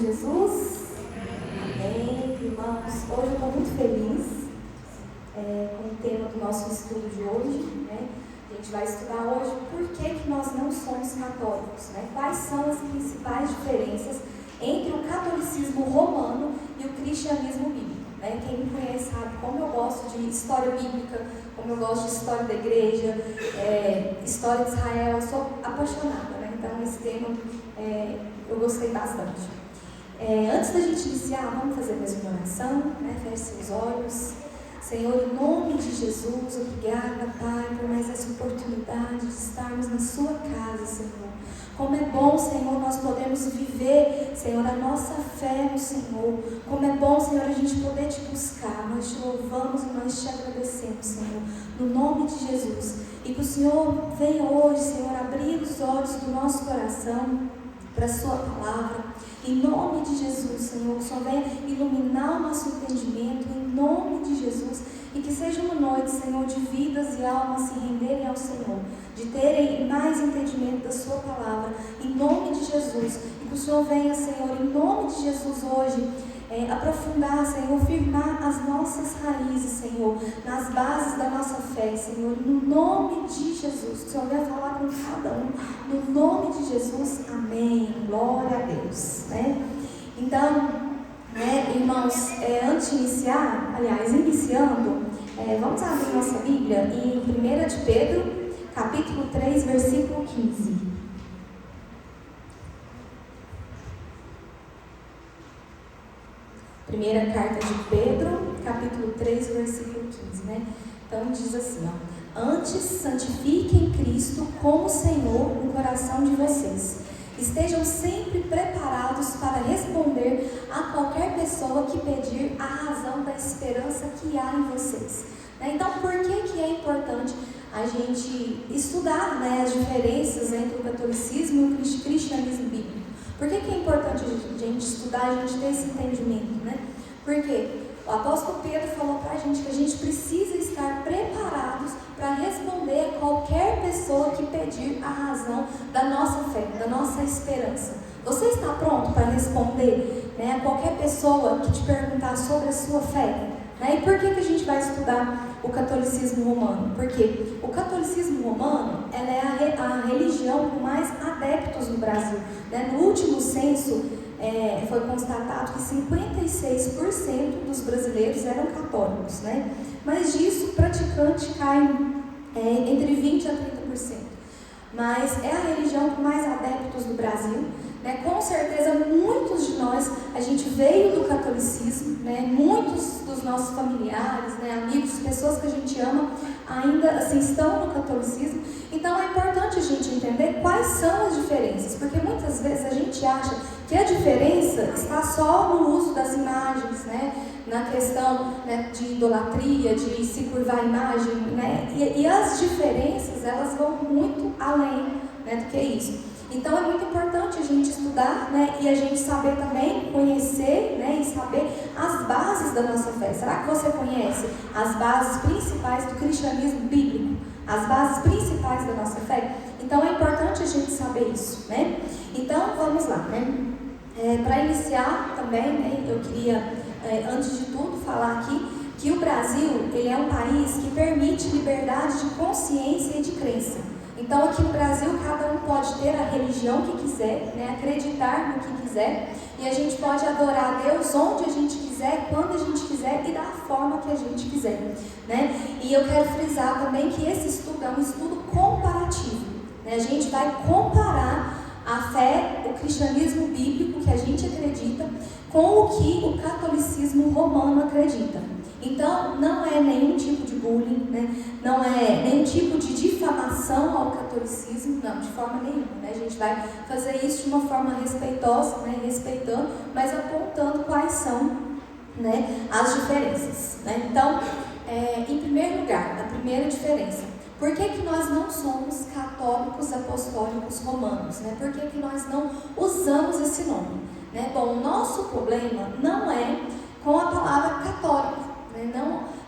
Jesus. Amém, irmãos. Hoje eu estou muito feliz com o tema do nosso estudo de hoje, né? A gente vai estudar hoje por que nós não somos católicos, né? Quais são as principais diferenças entre o catolicismo romano e o cristianismo bíblico, né? Quem me conhece sabe como eu gosto de história bíblica, como eu gosto de história da igreja, história de Israel. Eu sou apaixonada, né? Então esse tema eu gostei bastante. Antes da gente iniciar, vamos fazer mais uma oração, né? Feche seus olhos. Senhor, em nome de Jesus, obrigada, Pai, por mais essa oportunidade de estarmos na sua casa, Senhor. Como é bom, Senhor, nós podemos viver, Senhor, a nossa fé no Senhor. Como é bom, Senhor, a gente poder te buscar. Nós te louvamos e nós te agradecemos, Senhor, no nome de Jesus. E que o Senhor venha hoje, Senhor, abrir os olhos do nosso coração para a sua palavra. Em nome de Jesus, Senhor, que o Senhor venha iluminar o nosso entendimento, em nome de Jesus, e que seja uma noite, Senhor, de vidas e almas se renderem ao Senhor, de terem mais entendimento da sua palavra, em nome de Jesus, e que o Senhor venha, Senhor, em nome de Jesus hoje, aprofundar, Senhor, firmar as nossas raízes, Senhor, nas bases da nossa fé, Senhor, no nome de Jesus, que o Senhor venha falar com cada um, no nome de Jesus, amém, glória a Deus, né? Então, irmãos, antes de iniciar, iniciando, vamos abrir nossa Bíblia em 1 de Pedro, capítulo 3, versículo 15. Primeira carta de Pedro, capítulo 3, versículo 15, né? Então diz assim, antes santifiquem Cristo como Senhor no coração de vocês. Estejam sempre preparados para responder a qualquer pessoa que pedir a razão da esperança que há em vocês. Então, por que é importante a gente estudar, as diferenças entre o catolicismo e o cristianismo bíblico? Por que é importante a gente estudar, a gente ter esse entendimento, né? Porque o apóstolo Pedro falou para a gente que a gente precisa estar preparados para responder a qualquer pessoa que pedir a razão da nossa fé, da nossa esperança. Você está pronto para responder, a qualquer pessoa que te perguntar sobre a sua fé? E por que a gente vai estudar o catolicismo romano? Porque o catolicismo romano ela é a religião com mais adeptos no Brasil. No último censo foi constatado que 56% dos brasileiros eram católicos. Mas disso, praticante cai entre 20% a 30%. Mas é a religião com mais adeptos no Brasil. Com certeza, muitos de nós, a gente veio do catolicismo, muitos dos nossos familiares, amigos, pessoas que a gente ama, ainda assim estão no catolicismo. Então, é importante a gente entender quais são as diferenças, porque muitas vezes a gente acha que a diferença está só no uso das imagens, na questão de idolatria, de se curvar a imagem, e as diferenças, elas vão muito além do que isso. Então é muito importante a gente estudar, e a gente saber também, conhecer, e saber as bases da nossa fé. Será que você conhece as bases principais do cristianismo bíblico? As bases principais da nossa fé? Então é importante a gente saber isso, Então vamos lá, Para iniciar também, eu queria, antes de tudo, falar aqui que o Brasil, ele é um país que permite liberdade de consciência e de crença. Então, aqui no Brasil, cada um pode ter a religião que quiser, acreditar no que quiser, e a gente pode adorar a Deus onde a gente quiser, quando a gente quiser e da forma que a gente quiser, E eu quero frisar também que esse estudo é um estudo comparativo, A gente vai comparar a fé, o cristianismo bíblico que a gente acredita, com o que o catolicismo romano acredita. Então, não é nenhum tipo de bullying, não é nenhum tipo de difamação ao catolicismo, não, de forma nenhuma. A gente vai fazer isso de uma forma respeitosa, respeitando, mas apontando quais são as diferenças. Então, em primeiro lugar, a primeira diferença, por que nós não somos católicos apostólicos romanos? Por que nós não usamos esse nome? Bom, o nosso problema não é com a palavra católico.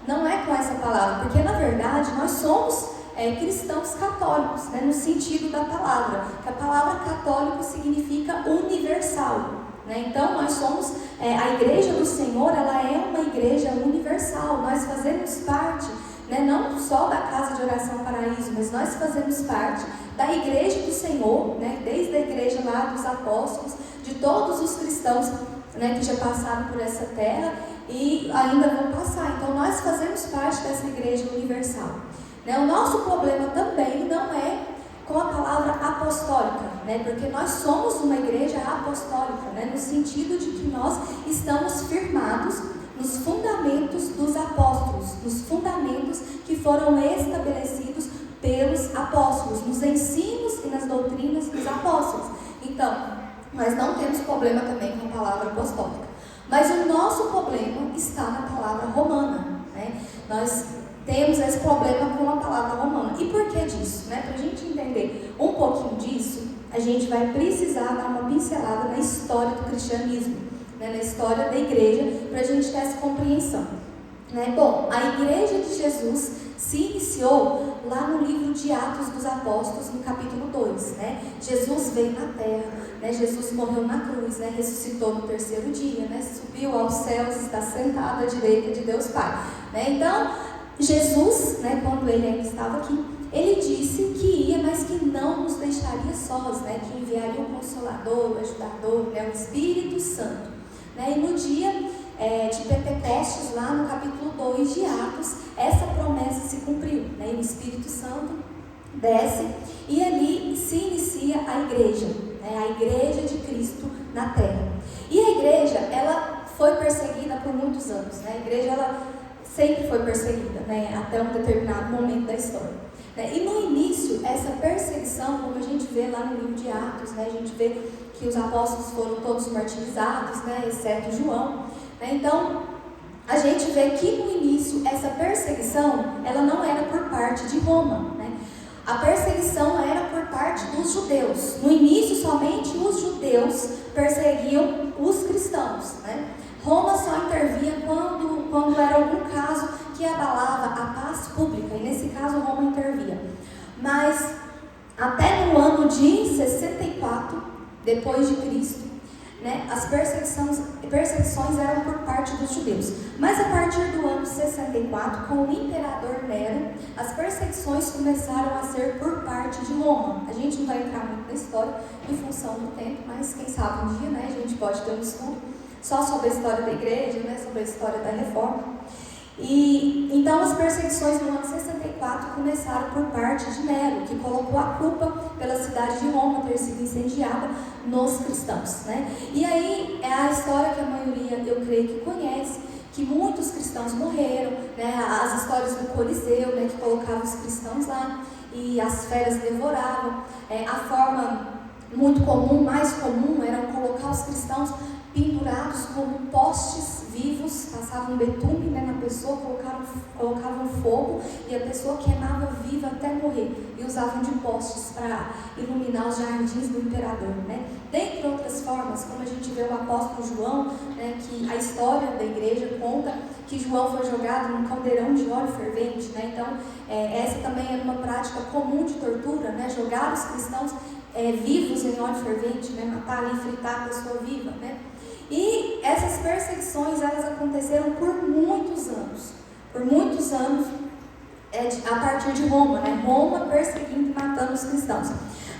Não é com essa palavra, porque na verdade nós somos cristãos católicos, no sentido da palavra, que a palavra católico significa universal, né? Então nós somos, a igreja do Senhor, ela é uma igreja universal, nós fazemos parte, né, não só da Casa de Oração Paraíso, mas nós fazemos parte da igreja do Senhor, né, desde a igreja lá dos apóstolos, de todos os cristãos, né, que já passaram por essa terra e ainda vão passar. Então nós fazemos parte dessa igreja universal, né? O nosso problema também não é com a palavra apostólica, né? Porque nós somos uma igreja apostólica, né? No sentido de que nós estamos firmados nos fundamentos dos apóstolos, nos fundamentos que foram estabelecidos pelos apóstolos, nos ensinos e nas doutrinas dos apóstolos. Então, nós não temos problema também com a palavra apostólica, mas o nosso problema está na palavra romana, né? Nós temos esse problema com a palavra romana. E por que disso? Né? Para a gente entender um pouquinho disso, a gente vai precisar dar uma pincelada na história do cristianismo, né? Na história da igreja, para a gente ter essa compreensão, né? Bom, a igreja de Jesus se iniciou lá no livro de Atos dos Apóstolos, no capítulo 2, né? Jesus veio na terra, né? Jesus morreu na cruz, né? Ressuscitou no terceiro dia, né? Subiu aos céus, está sentado à direita de Deus Pai, né? Então, Jesus, né, quando ele ainda estava aqui, ele disse que ia, mas que não nos deixaria sós, né? Que enviaria o Consolador, o Ajudador, né? O Espírito Santo, né? E no dia de Pentecostes, lá no capítulo 2 de Atos, essa promessa se cumpriu, né? E o Espírito Santo desce e ali se inicia a igreja, né? A igreja de Cristo na terra. E a igreja, ela foi perseguida por muitos anos, né? A igreja, ela sempre foi perseguida, né? Até um determinado momento da história, né? E no início, essa perseguição, como a gente vê lá no livro de Atos, né? A gente vê que os apóstolos foram todos martirizados, né? Exceto João, né? Então, a gente vê que no início, essa perseguição, ela não era por parte de Roma, né? A perseguição era por parte dos judeus. No início, somente os judeus perseguiam os cristãos, né? Roma só intervinha quando era algum caso que abalava a paz pública, e nesse caso Roma intervia. Mas até no ano de 64, depois de Cristo, né, as perseguições eram por parte dos judeus. Mas a partir do ano 64, com o imperador Nero, as perseguições começaram a ser por parte de Roma. A gente não vai entrar muito na história em função do tempo, mas quem sabe um dia, né, a gente pode ter um estudo só sobre a história da igreja, né, sobre a história da reforma. E então as perseguições no ano 64 começaram por parte de Nero, que colocou a culpa pela cidade de Roma ter sido incendiada nos cristãos, né? E aí é a história que a maioria, eu creio, que conhece, que muitos cristãos morreram, né? As histórias do Coliseu, né, que colocavam os cristãos lá e as feras devoravam. A forma muito comum, mais comum, era colocar os cristãos pendurados como postes vivos, passavam betume, né, na pessoa, colocavam fogo e a pessoa queimava viva até morrer, e usavam de postes para iluminar os jardins do imperador, né? Dentre outras formas, como a gente vê o apóstolo João, né, que a história da igreja conta que João foi jogado num caldeirão de óleo fervente, né? Então essa também era uma prática comum de tortura, né? Jogar os cristãos vivos em óleo fervente, né? Matar e fritar a pessoa viva, né? E essas perseguições, elas aconteceram por muitos anos, a partir de Roma, né? Roma perseguindo e matando os cristãos.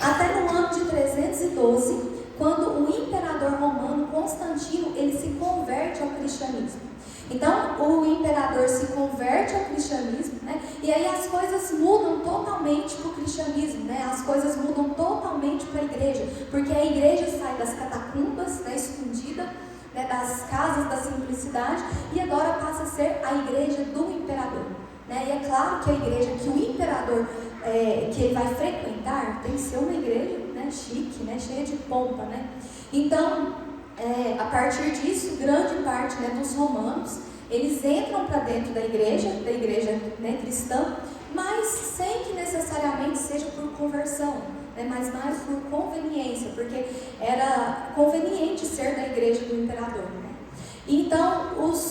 Até no ano de 312, quando o imperador romano Constantino, ele se converte ao cristianismo. Então, o imperador se converte ao cristianismo, né? E aí as coisas mudam totalmente para o cristianismo, né? As coisas mudam totalmente para a igreja, porque a igreja sai das catacumbas, né, escondida, né, das casas da simplicidade, e agora passa a ser a igreja do imperador, né? E é claro que a igreja que o imperador que ele vai frequentar tem que ser uma igreja, né, chique, né, cheia de pompa, né? Então, a partir disso, grande parte, né, dos romanos, eles entram para dentro da igreja, né, cristã, mas sem que necessariamente seja por conversão, né, mas mais por conveniência, porque era conveniente ser da igreja do imperador, né? Então,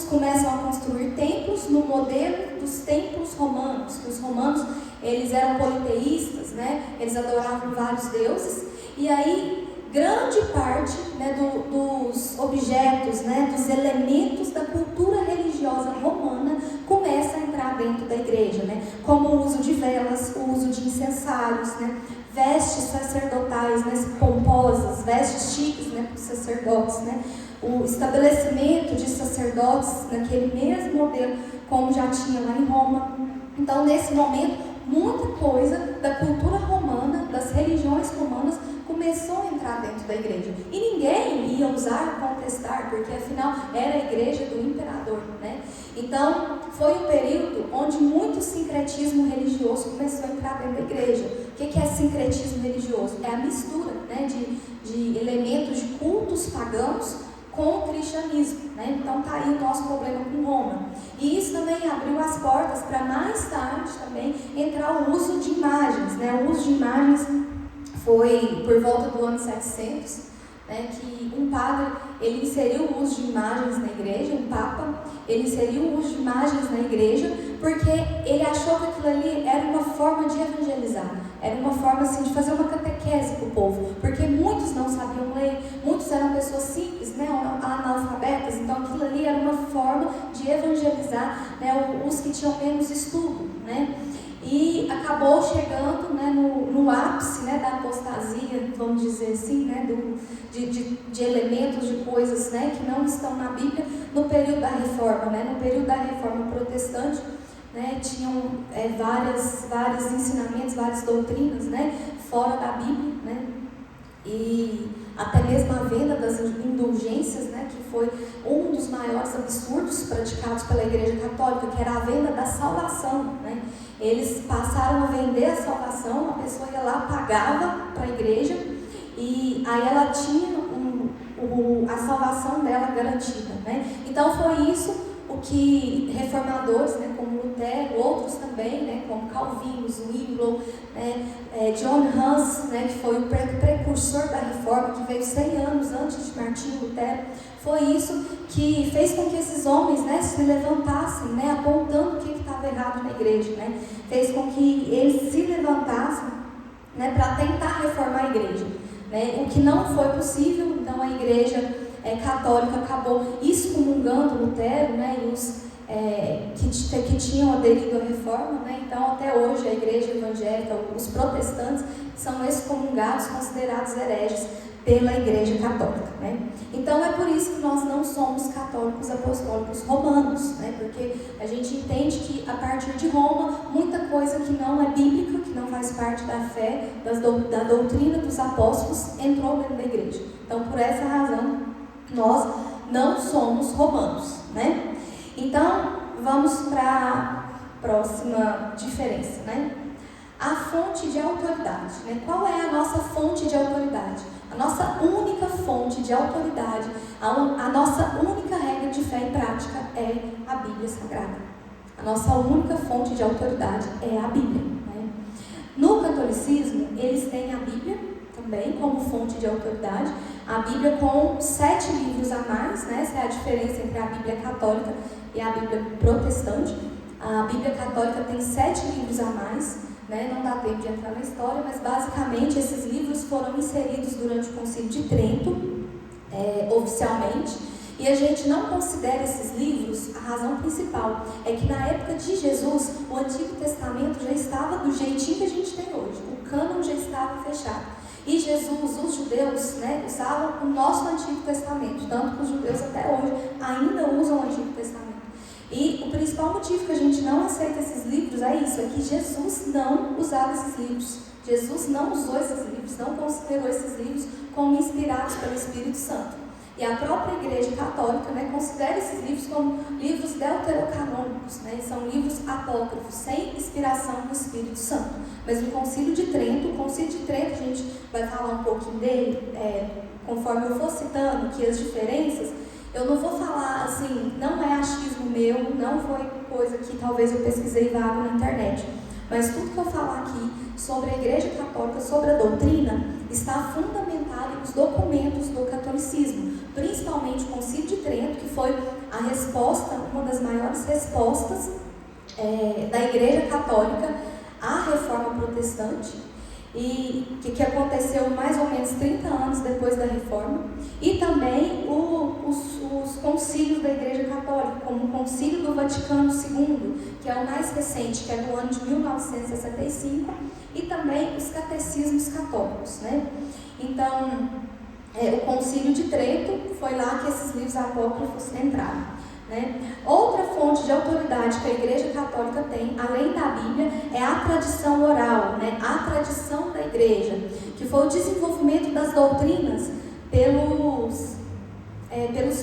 começam a construir templos no modelo dos templos romanos, que os romanos, eles eram politeístas, né? Eles adoravam vários deuses, e aí grande parte, né, dos objetos, né, dos elementos da cultura religiosa romana começa a entrar dentro da igreja, né, como o uso de velas, o uso de incensários, né, vestes sacerdotais, né, pomposas, vestes chiques, né, para os sacerdotes, né, o estabelecimento de sacerdotes naquele mesmo modelo como já tinha lá em Roma. Então, nesse momento, muita coisa da cultura romana, das religiões romanas, começou a entrar dentro da igreja. E ninguém ia usar contestar, porque afinal era a igreja do imperador, né? Então, foi um período onde muito sincretismo religioso começou a entrar dentro da igreja. O que é sincretismo religioso? É a mistura, né, de elementos de cultos pagãos com o cristianismo, né? Então tá aí o nosso problema com Roma. E isso também abriu as portas para mais tarde também entrar o uso de imagens, né? O uso de imagens foi por volta do ano 700, né, que um padre, ele inseriu o uso de imagens na igreja, um papa, ele inseriu o uso de imagens na igreja, porque ele achou que aquilo ali era uma forma de evangelizar, era uma forma assim de fazer uma catequese para o povo, porque muitos não sabiam ler, muitos eram pessoas simples, né, analfabetas, então aquilo ali era uma forma de evangelizar, né, os que tinham menos estudo, né. E acabou chegando, né, no ápice, né, da apostasia, vamos dizer assim, né, de elementos, de coisas, né, que não estão na Bíblia, no período da Reforma. Né, no período da Reforma Protestante, né, tinham vários ensinamentos, várias doutrinas, né, fora da Bíblia, né, e até mesmo a venda das indulgências, né, que foi um dos maiores absurdos praticados pela Igreja Católica, que era a venda da salvação, né. Eles passaram a vender a salvação, a pessoa ia lá, pagava para a igreja e aí ela tinha a salvação dela garantida, né? Então foi isso o que reformadores, né, como Lutero, outros também, né, como Calvino, Zwingli, né, John Hus, né, que foi o precursor da reforma, que veio 100 anos antes de Martinho Lutero, foi isso que fez com que esses homens, né, se levantassem, né, apontando o que estava errado na igreja, né, fez com que eles se levantassem, né, para tentar reformar a igreja, né, o que não foi possível. Então a igreja católica acabou excomungando Lutero, né, e os que tinham aderido à reforma, né, então até hoje a igreja evangélica, os protestantes, são excomungados, considerados hereges pela igreja católica, né. Então é por isso que nós não somos católicos apostólicos romanos, né, porque a gente entende que a partir de Roma, muita coisa que não é bíblica, que não faz parte da fé, da doutrina dos apóstolos, entrou dentro da igreja. Então por essa razão, nós não somos romanos, né? Então, vamos para a próxima diferença, né? A fonte de autoridade, né? Qual é a nossa fonte de autoridade? A nossa única fonte de autoridade, a nossa única regra de fé e prática é a Bíblia Sagrada. A nossa única fonte de autoridade é a Bíblia, né? No catolicismo, eles têm a Bíblia também como fonte de autoridade, a Bíblia com 7 livros a mais, né? Essa é a diferença entre a Bíblia católica e a Bíblia protestante. A Bíblia católica tem 7 livros a mais, né? Não dá tempo de entrar na história, mas basicamente esses livros foram inseridos durante o Concílio de Trento, oficialmente, e a gente não considera esses livros. A razão principal é que na época de Jesus, o Antigo Testamento já estava do jeitinho que a gente tem hoje, o cânon já estava fechado. E Jesus, os judeus, né, usavam o nosso Antigo Testamento, tanto que os judeus até hoje ainda usam o Antigo Testamento. E o principal motivo que a gente não aceita esses livros é isso, é que Jesus não usava esses livros. Jesus não usou esses livros, não considerou esses livros como inspirados pelo Espírito Santo. E a própria Igreja Católica, né, considera esses livros como livros deuterocanônicos, né, são livros apócrifos, sem inspiração do Espírito Santo. Mas no Concílio de Trento, a gente vai falar um pouquinho dele, conforme eu for citando aqui as diferenças. Eu não vou falar assim, não é achismo meu, não foi coisa que talvez eu pesquisei vago na internet. Mas tudo que eu falar aqui sobre a Igreja Católica, sobre a doutrina, está fundamentado nos documentos do catolicismo, principalmente o Concílio de Trento, que foi a resposta, uma das maiores respostas da Igreja Católica à Reforma Protestante. e que aconteceu mais ou menos 30 anos depois da Reforma, e também os concílios da Igreja Católica, como o Concílio do Vaticano II, que é o mais recente, que é do ano de 1965, e também os catecismos católicos, né? Então, o Concílio de Trento foi lá que esses livros apócrifos entraram, né? Outra fonte de autoridade que a Igreja Católica tem, além da Bíblia, é a tradição oral, né? A tradição da Igreja, que foi o desenvolvimento das doutrinas pelos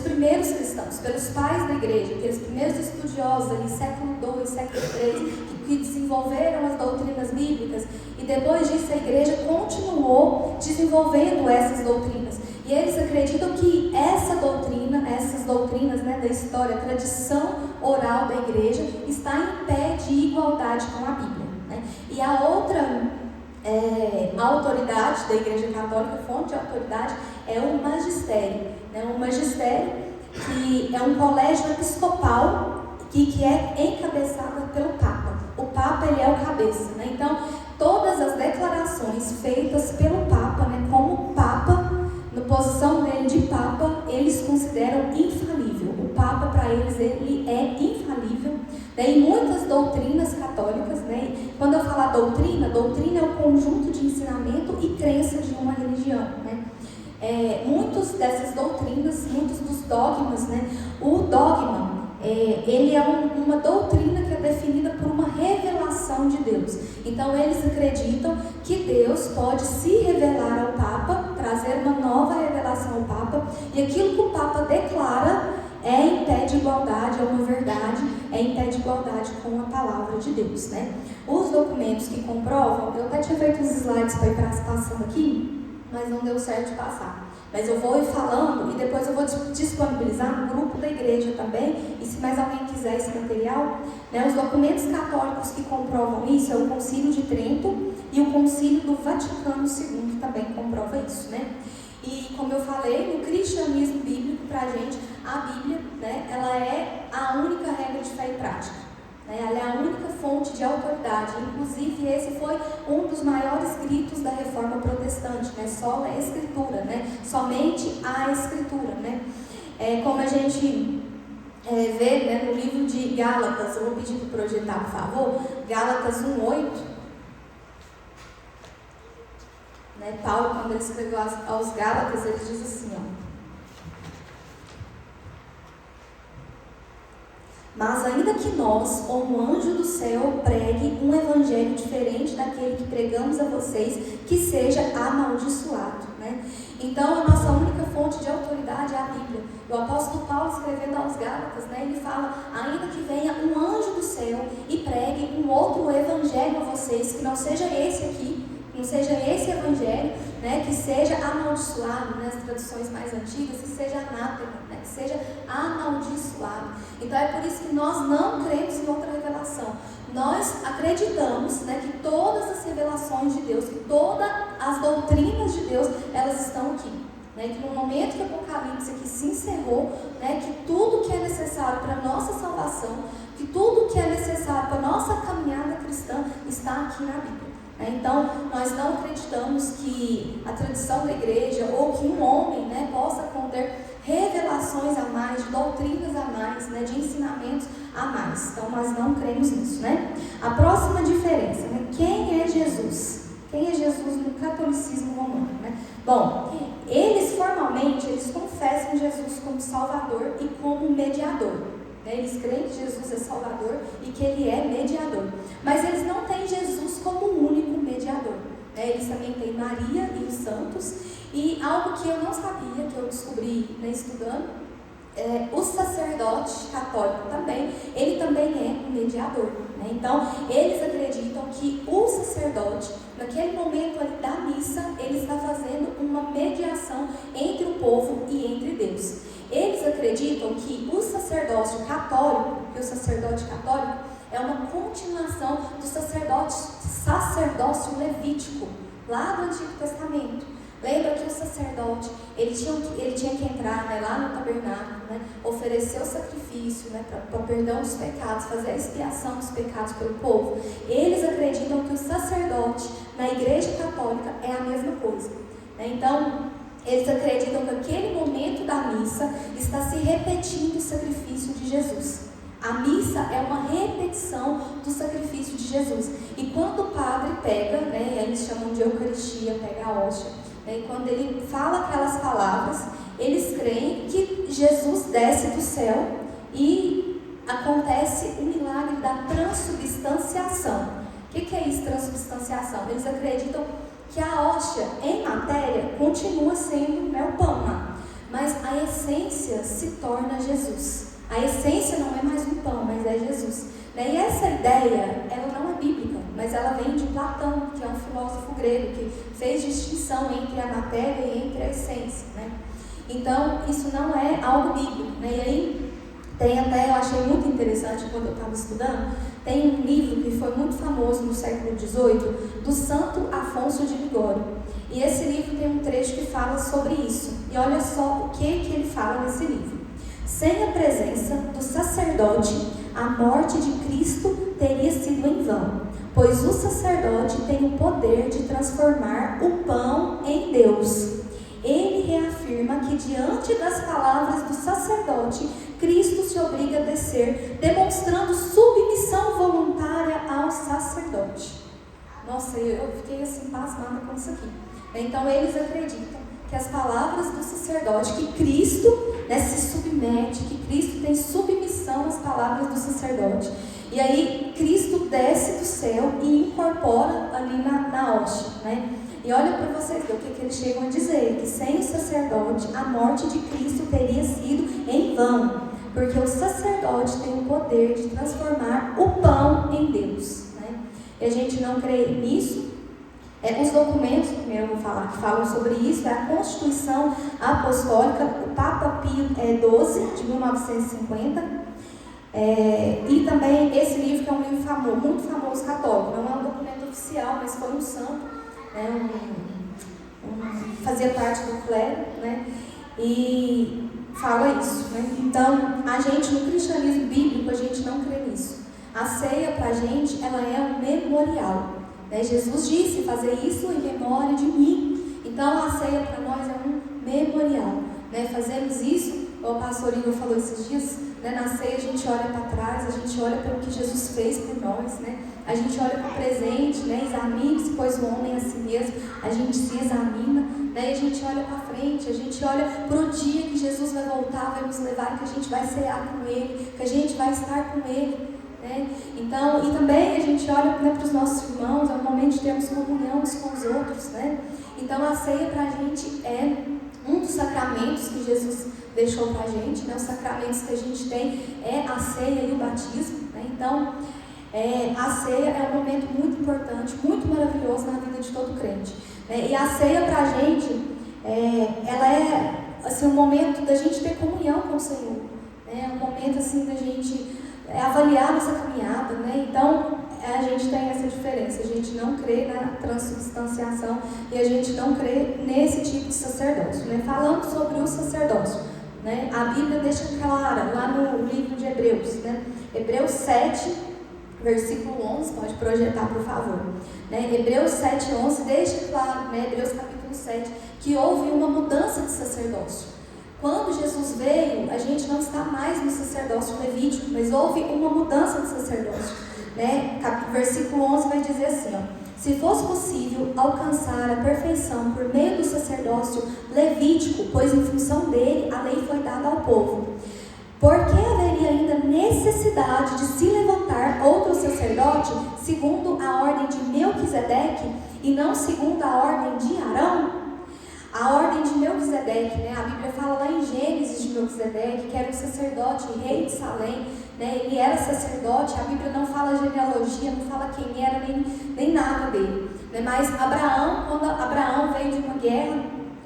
primeiros cristãos, pelos pais da Igreja, aqueles primeiros estudiosos ali, século II, século III, que desenvolveram as doutrinas bíblicas, e depois disso a Igreja continuou desenvolvendo essas doutrinas. E eles acreditam que essas doutrinas, né, da história, a tradição oral da Igreja, está em pé de igualdade com a Bíblia, né? E a outra autoridade da Igreja Católica, fonte de autoridade, é o magistério, né? O magistério, que é um colégio episcopal que é encabeçado pelo Papa. O Papa, ele é o cabeça, né? Então, todas as declarações feitas pelo Papa, né, como Papa, na posição dele de Papa, eles consideram infalível. O Papa, para eles, ele é infalível. Em muitas doutrinas católicas, né, quando eu falar doutrina é o conjunto de ensinamento e crença de uma religião, né? Muitas dessas doutrinas, muitos dos dogmas, né, o dogma, ele é uma doutrina que é definida por uma revelação de Deus. Então eles acreditam que Deus pode se revelar ao Papa, trazer uma nova revelação ao Papa, e aquilo que o Papa declara é em pé de igualdade, é uma verdade, é em pé de igualdade com a palavra de Deus, né? Os documentos que comprovam, eu até tinha feito uns slides para ir passando aqui, mas não deu certo de passar. Mas eu vou ir falando e depois eu vou disponibilizar no grupo da igreja também. E se mais alguém quiser esse material, né, os documentos católicos que comprovam isso é o Concílio de Trento e o Concílio do Vaticano II também comprova isso, né? E como eu falei, no cristianismo bíblico, para a gente, a Bíblia, né, ela é a única regra de fé e prática. Ela é a única fonte de autoridade. Inclusive, esse foi um dos maiores gritos da Reforma Protestante, né? Sola Escritura, né? Somente a Escritura, né? Como a gente vê, né, no livro de Gálatas, eu vou pedir para projetar, por favor, Gálatas 1:8. Né? Paulo, quando ele escreveu aos Gálatas, ele diz assim, ó: mas ainda que nós, ou um anjo do céu, pregue um evangelho diferente daquele que pregamos a vocês, que seja amaldiçoado, né? Então, a nossa única fonte de autoridade é a Bíblia. O apóstolo Paulo, escrevendo aos Gálatas, né, ele fala: ainda que venha um anjo do céu e pregue um outro evangelho a vocês, que não seja esse aqui, que não seja esse evangelho, né, que seja amaldiçoado, né, as traduções mais antigas, que seja anátema, né, que seja amaldiçoado. Então é por isso que nós não cremos em outra revelação. Nós acreditamos, né, que todas as revelações de Deus, que todas as doutrinas de Deus, elas estão aqui. Né, que no momento que o Apocalipse aqui se encerrou, né, que tudo que é necessário para a nossa salvação, que tudo que é necessário para a nossa caminhada cristã está aqui na Bíblia. Então, nós não acreditamos que a tradição da igreja ou que um homem, né, possa conter revelações a mais, doutrinas a mais, né, de ensinamentos a mais. Então, nós não cremos nisso, né? A próxima diferença, né? Quem é Jesus? Quem é Jesus no catolicismo romano, né? Bom, eles formalmente, eles confessam Jesus como Salvador e como mediador. Eles creem que Jesus é Salvador e que Ele é mediador. Mas eles não têm Jesus como o único mediador. Eles também têm Maria e os santos. E algo que eu não sabia, que eu descobri, né, estudando, o sacerdote católico também, ele também é um mediador. Né? Então, eles acreditam que o sacerdote, naquele momento ali da missa, ele está fazendo uma mediação entre o povo e entre Deus. Eles acreditam que o sacerdócio católico, é uma continuação do sacerdócio levítico, lá do Antigo Testamento. Lembra que o sacerdote, ele tinha que entrar, né, lá no tabernáculo, né, oferecer o sacrifício, né, para perdão dos pecados, fazer a expiação dos pecados pelo povo. Eles acreditam que o sacerdote na Igreja Católica é a mesma coisa, né? Então, eles acreditam que aquele momento da missa está se repetindo o sacrifício de Jesus. A missa é uma repetição do sacrifício de Jesus. E quando o padre pega, né, eles chamam de Eucaristia, pega a hóstia, né, e quando ele fala aquelas palavras, eles creem que Jesus desce do céu e acontece o milagre da transubstanciação. O que é isso, transubstanciação? Eles acreditam que a hóstia em matéria continua sendo, né, o pão lá, mas a essência se torna Jesus. A essência não é mais um pão, mas é Jesus, né? E essa ideia, ela não é bíblica, mas ela vem de Platão, que é um filósofo grego, que fez distinção entre a matéria e entre a essência, né? Então, isso não é algo bíblico, né? E aí, tem até, eu achei muito interessante quando eu estava estudando, tem um livro que foi muito famoso no século XVIII, do Santo Afonso de Ligório. E esse livro tem um trecho que fala sobre isso. E olha só o que ele fala nesse livro. Sem a presença do sacerdote, a morte de Cristo teria sido em vão, pois o sacerdote tem o poder de transformar o pão em Deus. Ele reafirma que diante das palavras do sacerdote, Cristo se obriga a descer, demonstrando submissão voluntária ao sacerdote. Nossa, eu fiquei assim pasmada com isso aqui. Então eles acreditam que as palavras do sacerdote, que Cristo, né, se submete, que Cristo tem submissão às palavras do sacerdote. E aí Cristo desce do céu e incorpora ali na hóstia, né? E olha para vocês ver o que eles chegam a dizer, que sem o sacerdote a morte de Cristo teria sido em vão, porque o sacerdote tem o poder de transformar o pão em Deus, né? E a gente não crê nisso. Os documentos, primeiro eu vou falar, que falam sobre isso, é a Constituição Apostólica, o Papa Pio XII, de 1950, e também esse livro, que é um livro famoso, muito famoso católico, não é um documento oficial, mas foi um santo, né, fazia parte do clero, né, e fala isso, né? Então, a gente, no cristianismo bíblico, a gente não crê nisso. A ceia, para a gente, ela é um memorial. Jesus disse, fazer isso em memória de mim. Então a ceia para nós é um memorial, né? Fazemos isso, o pastor Igor falou esses dias, né? Na ceia a gente olha para trás, a gente olha para o que Jesus fez por nós, né? A gente olha para o presente, né? Examine-se, pois o homem é a si mesmo. A gente se examina, né? E a gente olha para frente, a gente olha para o dia que Jesus vai voltar, vai nos levar, que a gente vai cear com Ele, que a gente vai estar com Ele. Então, e também a gente olha, né, para os nossos irmãos, é o momento de termos comunhão uns com os outros, né? Então a ceia para a gente é um dos sacramentos que Jesus deixou para a gente, né? Os sacramentos que a gente tem é a ceia e o batismo, né? Então a ceia é um momento muito importante, muito maravilhoso na vida de todo crente, né? E a ceia para a gente, ela é assim, um momento da gente ter comunhão com o Senhor, né? Um momento assim da gente avaliar nossa caminhada, né? Então a gente tem essa diferença, a gente não crê na transubstanciação e a gente não crê nesse tipo de sacerdócio, né? Falando sobre o sacerdócio, né? A Bíblia deixa clara lá no livro de Hebreus, né? Hebreus 7, versículo 11, pode projetar por favor, né? Hebreus 7, 11 deixa claro, né? Hebreus capítulo 7, que houve uma mudança de sacerdócio. Quando Jesus veio, a gente não está mais no sacerdócio levítico, mas houve uma mudança de sacerdócio, né? Versículo 11 vai dizer assim, ó: se fosse possível alcançar a perfeição por meio do sacerdócio levítico, pois em função dele a lei foi dada ao povo, por que haveria ainda necessidade de se levantar outro sacerdote segundo a ordem de Melquisedeque e não segundo a ordem de Arão? A ordem de Melquisedeque, né? A Bíblia fala lá em Gênesis de Melquisedeque, que era um sacerdote, rei de Salém, né? Ele era sacerdote, a Bíblia não fala genealogia, não fala quem era, nem nada dele, né? Mas Abraão, quando Abraão veio de uma guerra,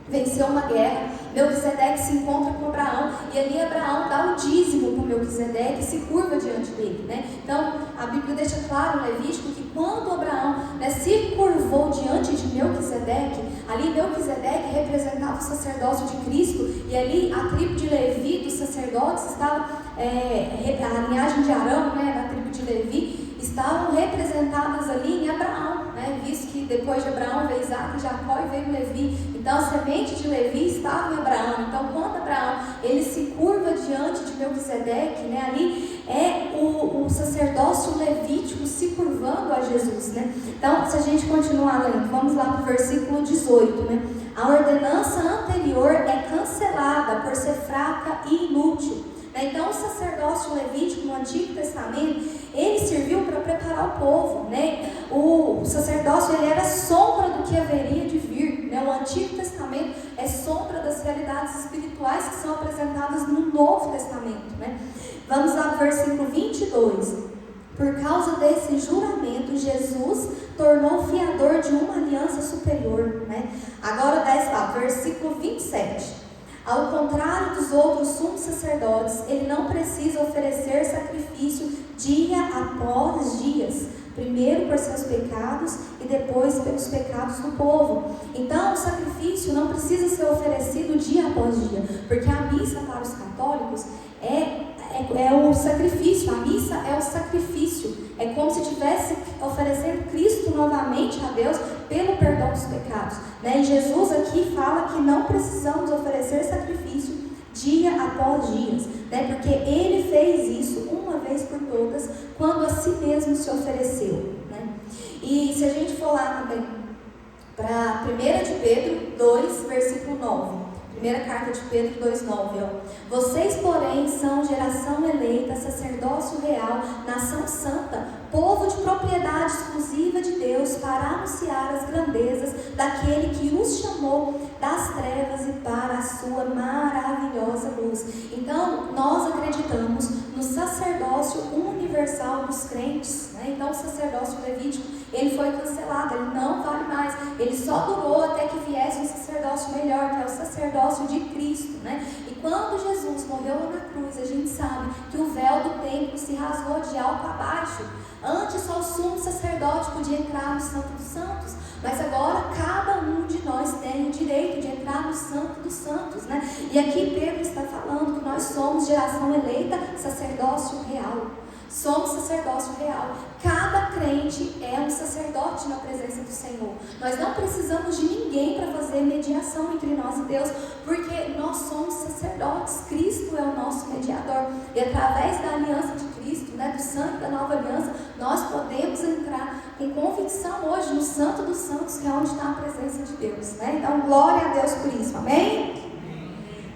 venceu uma guerra, Melquisedeque se encontra com Abraão, e ali Abraão dá o dízimo para Melquisedeque e se curva diante dele, né? Então, a Bíblia deixa claro no Levítico que quando Abraão, né, se curvou diante de Melquisedeque, Ali Melquisedeque representava o sacerdócio de Cristo, e ali a tribo de Levi, dos sacerdotes, estava, a linhagem de Arão, né, da tribo de Levi, estavam representadas ali em Abraão, né, visto que depois de Abraão veio Isaac e Jacó e veio Levi. Então a semente de Levi estava em Abraão. Então quando Abraão ele se curva diante de Melquisedeque, né, ali é o sacerdócio levítico se curvando a Jesus, né? Então, se a gente continuar lendo, vamos lá para o versículo 18, né? A ordenança anterior é cancelada por ser fraca e inútil. Então, o sacerdócio levítico no Antigo Testamento, ele serviu para preparar o povo, né? O sacerdócio ele era sombra do que haveria de vir, né? O Antigo Testamento é sombra das realidades espirituais que são apresentadas no Novo Testamento, né? Vamos lá no versículo 22. Por causa desse juramento, Jesus tornou fiador de uma aliança superior, né? Agora desce lá, versículo 27. Ao contrário dos outros sumos sacerdotes, ele não precisa oferecer sacrifício dia após dias, primeiro por seus pecados e depois pelos pecados do povo. Então, o sacrifício não precisa ser oferecido dia após dia, porque a missa para os católicos é o sacrifício, a missa é o sacrifício, é como se estivesse oferecendo Cristo novamente a Deus pelo perdão dos pecados, né? E Jesus aqui fala que não precisamos oferecer sacrifício dia após dias, né? Porque Ele fez isso uma vez por todas, quando a si mesmo se ofereceu, né? E se a gente for lá também para 1 de Pedro 2, versículo 9, primeira carta de Pedro 2,9, vocês, porém, são geração eleita, sacerdócio real, nação santa, povo de propriedade exclusiva de Deus, para anunciar as grandezas daquele que os chamou das trevas e para a sua maravilhosa luz. Então, nós acreditamos no sacerdócio universal dos crentes, né? Então, o sacerdócio levítico, ele foi cancelado, ele não vale mais, ele só durou até que viesse um sacerdócio melhor, que é o sacerdócio de Cristo, né? E quando Jesus morreu lá na cruz, a gente sabe que o véu do templo se rasgou de alto a baixo. Antes só o sumo sacerdote podia entrar no Santo dos Santos, mas agora cada um de nós tem o direito de entrar no Santo dos Santos, né? E aqui Pedro está falando que nós somos geração eleita, sacerdócio real. Somos sacerdócio real. Cada crente é um sacerdote na presença do Senhor. Nós não precisamos de ninguém para fazer mediação entre nós e Deus, porque nós somos sacerdotes. Cristo é o nosso mediador. E através da aliança de Cristo, né, do sangue da nova aliança, nós podemos entrar com convicção hoje no Santo dos Santos, que é onde está a presença de Deus, né? Então, glória a Deus por isso. Amém?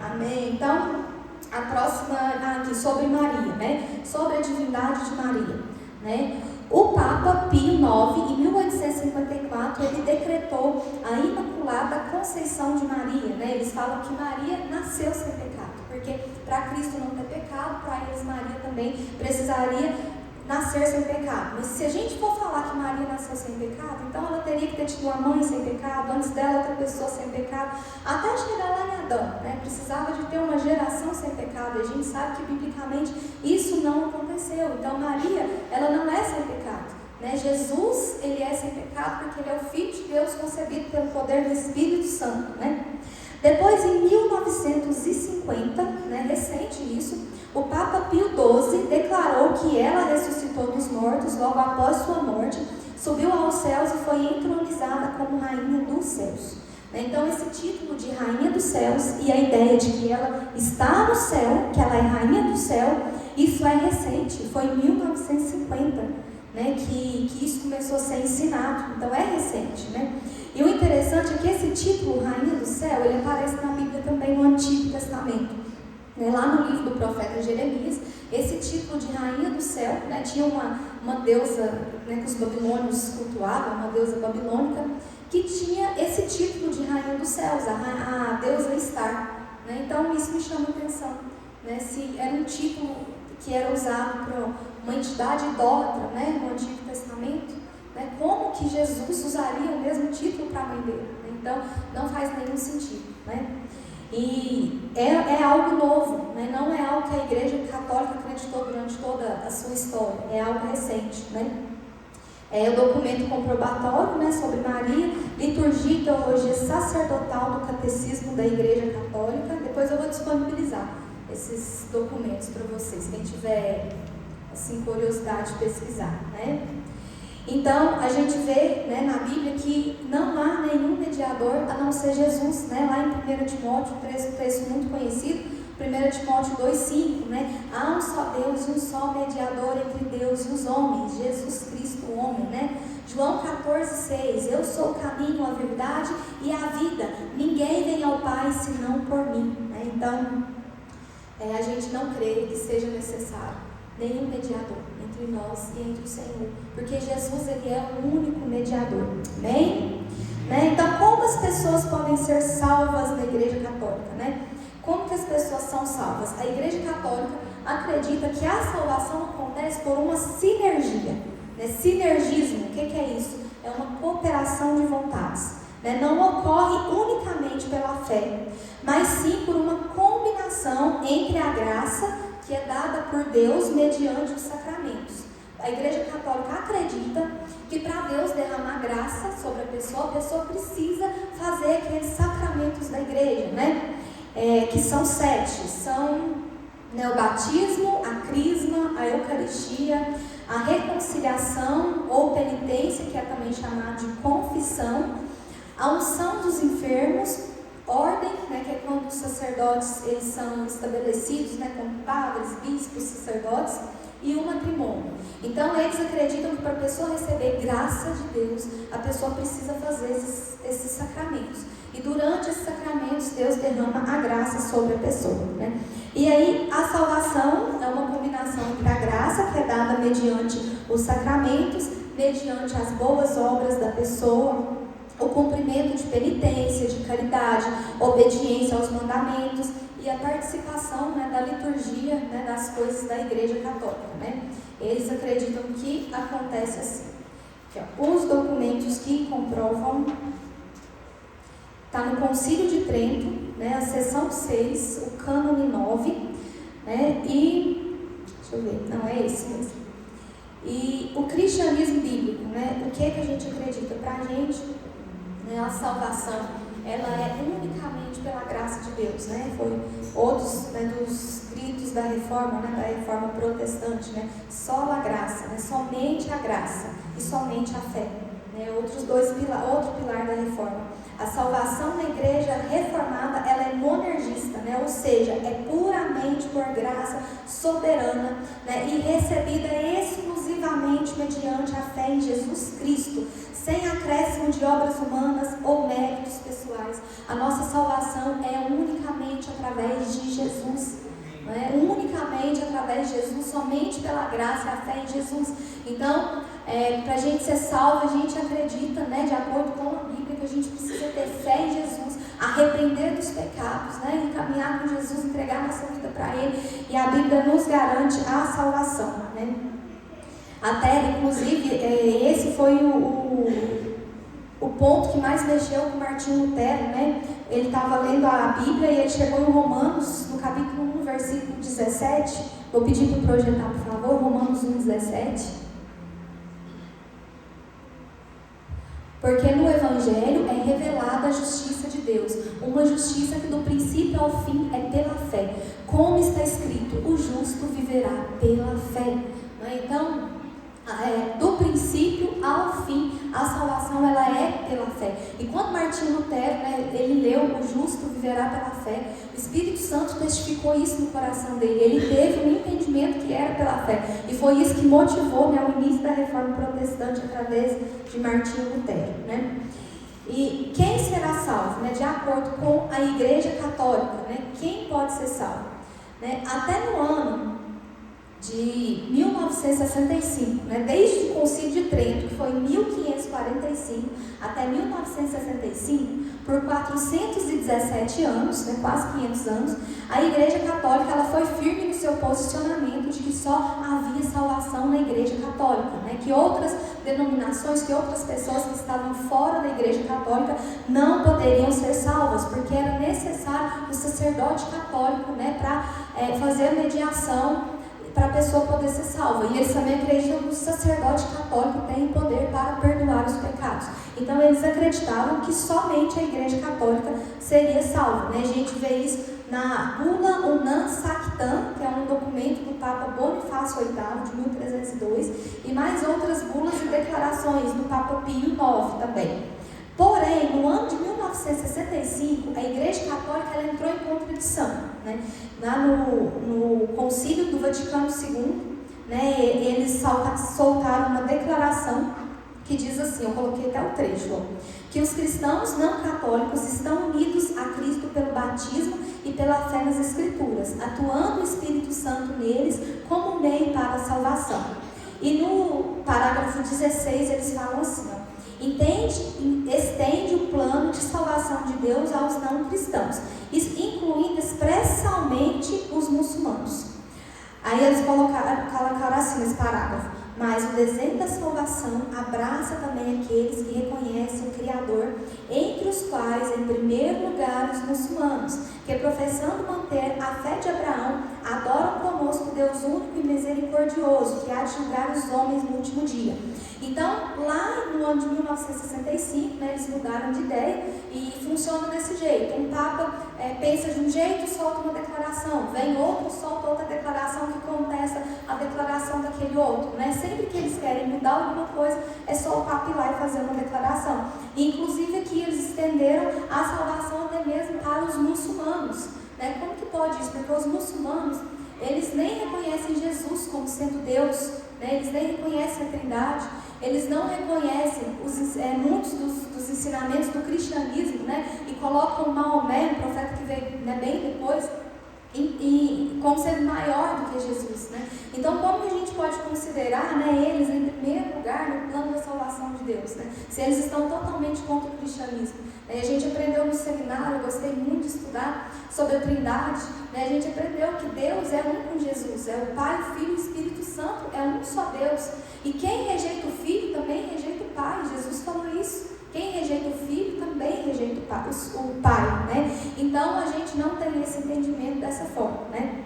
Amém. Então, a próxima aqui, sobre Maria, né? Sobre a divindade de Maria, né? O Papa Pio IX, em 1854, ele decretou a Imaculada Conceição de Maria, né? Eles falam que Maria nasceu sem pecado, porque para Cristo não ter pecado, para eles Maria também precisaria nascer sem pecado. Mas se a gente for falar que Maria nasceu sem pecado, então ela teria que ter tido uma mãe sem pecado, antes dela outra pessoa sem pecado, até chegar lá em Adão, né? Precisava de ter uma geração sem pecado, e a gente sabe que biblicamente isso não aconteceu. Então Maria, ela não é sem pecado, né? Jesus, ele é sem pecado porque ele é o Filho de Deus concebido pelo poder do Espírito Santo, né? Depois, em 1950, né, recente isso, o Papa Pio XII declarou que ela ressuscitou dos mortos logo após sua morte, subiu aos céus e foi entronizada como Rainha dos Céus. Então, esse título de Rainha dos Céus e a ideia de que ela está no céu, que ela é Rainha do Céu, isso é recente, foi em 1950, né, que isso começou a ser ensinado. Então, é recente, né? E o interessante é que esse título, Rainha do Céu, ele aparece na Bíblia também no Antigo Testamento. Lá no livro do profeta Jeremias, esse título de Rainha do Céu, né, tinha uma deusa, né, que os babilônios cultuavam, uma deusa babilônica, que tinha esse título de Rainha dos Céus, a deusa Estar, né? Então isso me chama a atenção, né? Se era um título que era usado para uma entidade idólatra, né, no Antigo Testamento, né, como que Jesus usaria o mesmo título para a mãe dele? Então não faz nenhum sentido, né? E é algo novo, né? Não é algo que a Igreja Católica acreditou durante toda a sua história, é algo recente, né? o documento comprobatório, né, sobre Maria, liturgia e teologia sacerdotal do catecismo da Igreja Católica. Depois eu vou disponibilizar esses documentos para vocês, quem tiver assim, curiosidade de pesquisar, né? Então, a gente vê, né, na Bíblia que não há nenhum mediador a não ser Jesus, né? Lá em 1 Timóteo, um texto muito conhecido, 1 Timóteo 2,5, né? Há um só Deus e um só mediador entre Deus e os homens, Jesus Cristo, o homem, né? João 14,6, eu sou o caminho, a verdade e a vida, ninguém vem ao Pai senão por mim, né? Então, a gente não crê que seja necessário nenhum mediador entre nós e entre o Senhor, porque Jesus, ele é o único mediador, amém? Né? Então, como as pessoas podem ser salvas na Igreja Católica, né? Como que as pessoas são salvas? A Igreja Católica acredita que a salvação acontece por uma sinergia, né? Sinergismo, o que é isso? É uma cooperação de vontades, né? Não ocorre unicamente pela fé, mas sim por uma combinação entre a graça que é dada por Deus mediante os sacramentos. A Igreja Católica acredita que para Deus derramar graça sobre a pessoa precisa fazer aqueles sacramentos da igreja, né? Que são 7, são, né, o batismo, a crisma, a eucaristia, a reconciliação ou penitência, que é também chamada de confissão, a unção dos enfermos, ordem, né, que é quando os sacerdotes eles são estabelecidos, né, como padres, bispos, sacerdotes, e o matrimônio. Então eles acreditam que para a pessoa receber graça de Deus, a pessoa precisa fazer esses sacramentos. E durante esses sacramentos, Deus derrama a graça sobre a pessoa, né? E aí, a salvação é uma combinação entre a graça, que é dada mediante os sacramentos, mediante as boas obras da pessoa, o cumprimento de penitência, de caridade, obediência aos mandamentos e a participação, né, da liturgia, né, das coisas da Igreja Católica, né? Eles acreditam que acontece assim. Aqui, ó, os documentos que comprovam. Está no Concílio de Trento, né, a seção 6, o cânone 9, né, e, deixa eu ver, não é esse mesmo. E o cristianismo bíblico, né, o que é que a gente acredita? Para a gente, né, a salvação, ela é unicamente pela graça de Deus, né, foi outros, né, dos gritos da reforma, né, da reforma protestante, né, só a graça, né, somente a graça e somente a fé, né, outro pilar da reforma. A salvação na igreja reformada, ela é monergista, né? Ou seja, é puramente por graça soberana, né? E recebida exclusivamente mediante a fé em Jesus Cristo, sem acréscimo de obras humanas ou méritos pessoais. A nossa salvação é unicamente através de Jesus, né? Unicamente através de Jesus, somente pela graça e a fé em Jesus. Então, para a gente ser salvo, a gente acredita, né, de acordo com a Bíblia, que a gente precisa ter fé em Jesus, arrepender dos pecados, né, e caminhar com Jesus, entregar nossa vida para Ele, e a Bíblia nos garante a salvação, né? Até, inclusive, esse foi o ponto que mais mexeu com Martinho Lutero, né? Ele estava lendo a Bíblia e ele chegou em Romanos, no capítulo 1, versículo 17. Vou pedir para projetar, por favor, Romanos 1, 17. Porque no Evangelho é revelada a justiça de Deus, uma justiça que do princípio ao fim é pela fé. Como está escrito, o justo viverá pela fé. Então, do princípio ao fim, a salvação ela é pela fé. E quando Martinho Lutero, né, ele leu o justo viverá pela fé, o Espírito Santo testificou isso no coração dele. Ele teve um entendimento que era pela fé. E foi isso que motivou, né, o início da reforma protestante através de Martinho Lutero, né? E quem será salvo, né, de acordo com a Igreja Católica, né? Quem pode ser salvo, né? Até no ano de 1965, né, desde o Concílio de Trento, que foi em 1545, até 1965, por 417 anos, né, quase 500 anos, a Igreja Católica ela foi firme no seu posicionamento de que só havia salvação na Igreja Católica, né, que outras denominações, que outras pessoas que estavam fora da Igreja Católica não poderiam ser salvas, porque era necessário o sacerdote católico, né, para fazer a mediação para a pessoa poder ser salva. E eles também acreditam que o sacerdote católico tem poder para perdoar os pecados. Então eles acreditavam que somente a Igreja Católica seria salva, né? A gente vê isso na Bula Unam Sanctam, que é um documento do Papa Bonifácio VIII, de 1302, e mais outras bulas e declarações do Papa Pio IX também. Porém, no ano de 1965, a Igreja Católica ela entrou em contradição, né? Lá no Concílio do Vaticano II, né, eles soltaram uma declaração que diz assim, eu coloquei até o trecho, que os cristãos não católicos estão unidos a Cristo pelo batismo e pela fé nas Escrituras, atuando o Espírito Santo neles como meio para a salvação. E no parágrafo 16 eles falam assim, estende o plano de salvação de Deus aos não cristãos, incluindo expressamente os muçulmanos. Aí eles colocaram assim nesse parágrafo: mas o desenho da salvação abraça também aqueles que reconhecem o Criador, entre os quais, em primeiro lugar, os muçulmanos, que professando manter a fé de Abraão, adoram conosco Deus único e misericordioso, que há de julgar os homens no último dia. Então, lá no ano de 1965, né, eles mudaram de ideia e funciona desse jeito. Um Papa pensa de um jeito, solta uma declaração, vem outro, solta outra declaração que contesta a declaração daquele outro, né? Sempre que eles querem mudar alguma coisa, é só o Papa ir lá e fazer uma declaração. E, inclusive aqui eles estenderam a salvação até mesmo para os muçulmanos, né? Como que pode isso? Porque os muçulmanos, eles nem reconhecem Jesus como sendo Deus, né? Eles nem reconhecem a Trindade, eles não reconhecem muitos dos ensinamentos do cristianismo, né? E colocam Maomé, um profeta que veio, né, bem depois, como sendo maior do que Jesus, né? Então, como que a gente pode considerar, né, eles em primeiro lugar no plano da salvação de Deus, né? Se eles estão totalmente contra o cristianismo. A gente aprendeu no seminário, eu gostei muito de estudar sobre a Trindade, né? A gente aprendeu que Deus é um com Jesus, é o Pai, o Filho e o Espírito Santo, é um só Deus. E quem rejeita o Filho também rejeita o Pai. Jesus falou isso. Quem rejeita o Filho também rejeita o Pai, né? Então a gente não tem esse entendimento dessa forma, né?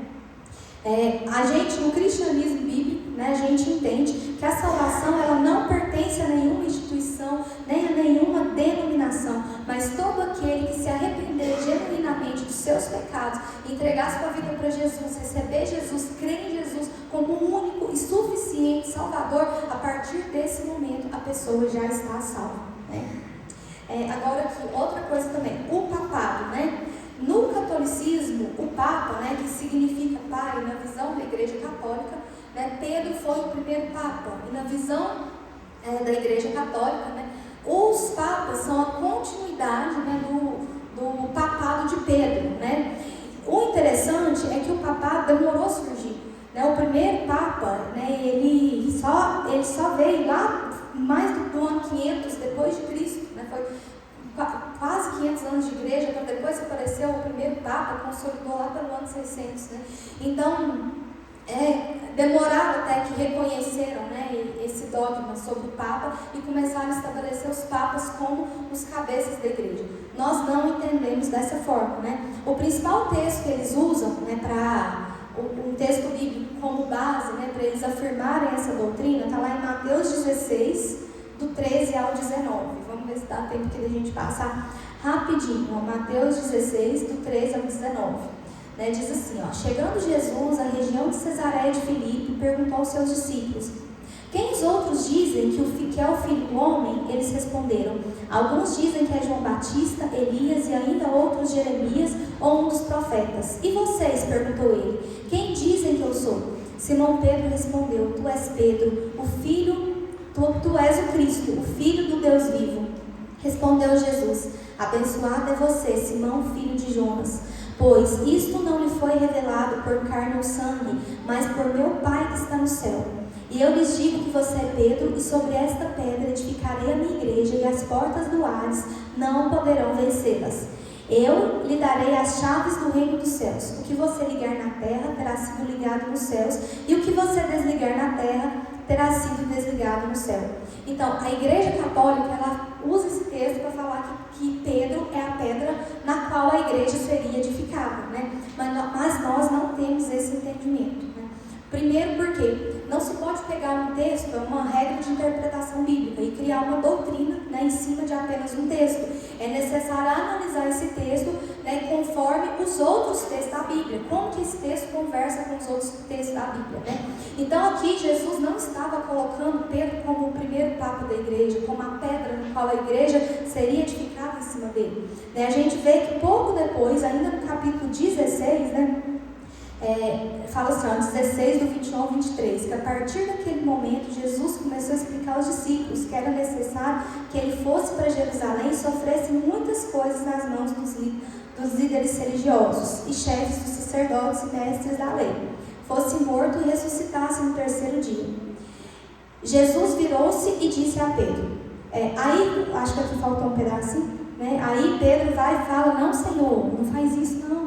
A gente, no cristianismo bíblico, né, a gente entende que a salvação ela não pertence a nenhuma instituição, nem a nenhuma denominação, mas todo aquele que se arrepender genuinamente dos seus pecados, entregar sua vida para Jesus, receber Jesus, crer em Jesus como o único e suficiente Salvador, a partir desse momento a pessoa já está salva, né? Agora aqui, outra coisa também, o papado, né? No catolicismo, o Papa, né, que significa pai, na visão da Igreja Católica, né, Pedro foi o primeiro Papa. E na visão da Igreja Católica, né, os Papas são a continuidade, né, do papado de Pedro, né? O interessante é que o papado demorou a surgir, né? O primeiro Papa, né, ele só veio lá mais do ano 500 depois de Cristo, né? Foi quase 500 anos de igreja, para depois apareceu o primeiro Papa, consolidou lá pelo ano 600, né? Então, demoraram até que reconheceram, né, esse dogma sobre o Papa e começaram a estabelecer os Papas como os cabeças da igreja. Nós não entendemos dessa forma, né? O principal texto que eles usam, né, para um texto bíblico como base, né, para eles afirmarem essa doutrina, está lá em Mateus 16, do 13 ao 19. Vamos ver se dá tempo que a gente passar rapidinho. Mateus 16, do 13 ao 19. Né, diz assim, chegando Jesus à região de Cesareia de Filipe, perguntou aos seus discípulos: quem os outros dizem que é o Filho do Homem? Eles responderam: alguns dizem que é João Batista, Elias e ainda outros Jeremias ou um dos profetas. E vocês? Perguntou ele. Quem dizem que eu sou? Simão Pedro respondeu: tu és Pedro, tu és o Cristo, o Filho do Deus vivo. Respondeu Jesus: abençoado é você, Simão, filho de Jonas, pois isto não lhe foi revelado por carne ou sangue, mas por meu Pai que está no céu. E eu lhes digo que você é Pedro, e sobre esta pedra edificarei a minha igreja, e as portas do Hades não poderão vencê-las. Eu lhe darei as chaves do reino dos céus. O que você ligar na terra terá sido ligado nos céus, e o que você desligar na terra terá sido desligado no céu. Então, a Igreja Católica, ela usa esse texto para falar que Pedro é a pedra na qual a igreja seria edificada, né? Mas nós não temos esse entendimento, né? Primeiro porque não se pode pegar um texto, uma regra de interpretação bíblica, e criar uma doutrina, né, em cima de apenas um texto. É necessário analisar esse texto, né, conforme os outros textos da Bíblia. Como que esse texto conversa com os outros textos da Bíblia, né? Então aqui Jesus não estava colocando Pedro como o primeiro papa da igreja, como a pedra no qual a igreja seria edificada em cima dele. Né? A gente vê que pouco depois, ainda no capítulo 16, né? Fala assim, 16 do 21 ao 23, que a partir daquele momento Jesus começou a explicar aos discípulos que era necessário que ele fosse para Jerusalém e sofresse muitas coisas nas mãos dos líderes religiosos e chefes dos sacerdotes e mestres da lei, fosse morto e ressuscitasse no terceiro dia. Jesus virou-se e disse a Pedro, aí, acho que aqui faltou um pedacinho, né? Aí Pedro vai e fala, não Senhor, não faz isso não.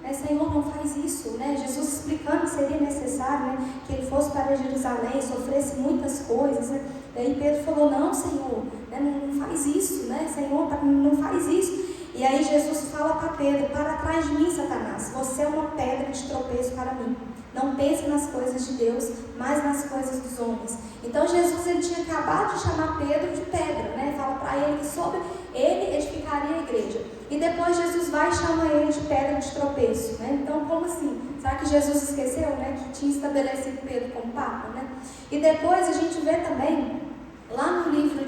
Senhor, não faz isso, né? Jesus explicando que seria necessário, né, que ele fosse para Jerusalém, sofresse muitas coisas, né? Daí Pedro falou, não Senhor, né, não faz isso, né? Senhor, não faz isso. E aí Jesus fala para Pedro, para trás de mim, Satanás, você é uma pedra de tropeço para mim. Não pense nas coisas de Deus, mas nas coisas dos homens. Então Jesus ele tinha acabado de chamar Pedro de pedra, né? Fala para ele que sobre ele edificaria a igreja. E depois Jesus vai e chama ele de pedra de tropeço, né? Então como assim? Será que Jesus esqueceu, né, que tinha estabelecido Pedro como papa, né? E depois a gente vê também, lá no livro